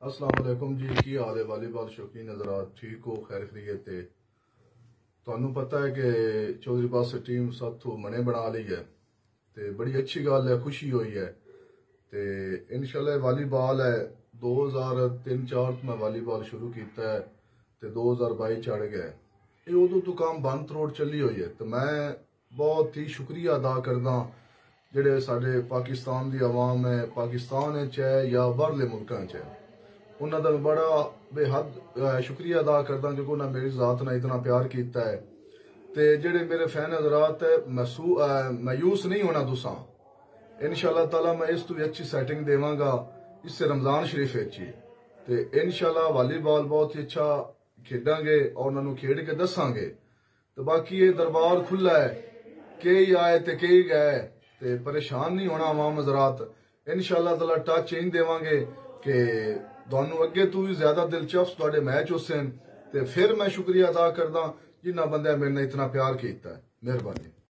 अस्सलाम वालेकुम जी, की हाल है वालीबॉल शौकीन हज़रात? ठीक हो? खैर खैरियत है? ਤੁਹਾਨੂੰ पता है कि चौधरी पास टीम साथों मने बना ली है ते बड़ी अच्छी गल है, खुशी हुई है ते इंशाल्लाह वालीबॉल है 2003-4 मैं वालीबॉल शुरू किया है ते 2022 चढ़ गया। ये उदों तो काम बंद त्रोड़ चली हुई है। तो मैं बहुत ही शुक्रिया अदा करदा जेडे साडे पाकिस्तान दी आवाम है, पाकिस्तान है या बाहरले मुल्कां च है, उन्होंने का बड़ा बेहद शुक्रिया अदा करदा क्योंकि उन्हें मेरी जात ने इतना प्यार किया है। ते जेडे मेरे फैन हजरात है मायूस नहीं होना तुसा, इंशाल्लाह ताला मैं इस तो भी अच्छी सेटिंग देवांगा इससे रमजान शरीफ ही ते इंशाल्लाह वालीबॉल बहुत ही अच्छा खेडांगे और उन्होंने खेड के दसांगे। तो बाकी ये दरबार खुला है, कई आए ते कई गए ते परेशान नहीं होना आवाम हजरात। इंशाल्लाह ताला टच इन देवांगे कि ਤੁਹਾਨੂੰ ਅੱਗੇ ਤੋਂ ਵੀ ਜ਼ਿਆਦਾ ਦਿਲਚਸਪ ਤੁਹਾਡੇ ਮੈਚ ਹੋਸਨ ਤੇ ਫਿਰ ਮੈਂ ਸ਼ੁਕਰੀਆ ਅਦਾ ਕਰਦਾ ਜਿਨ੍ਹਾਂ ਬੰਦਿਆਂ ਮੇਰੇ ਨਾਲ ਇਤਨਾ ਪਿਆਰ ਕੀਤਾ। ਮਿਹਰਬਾਨੀ।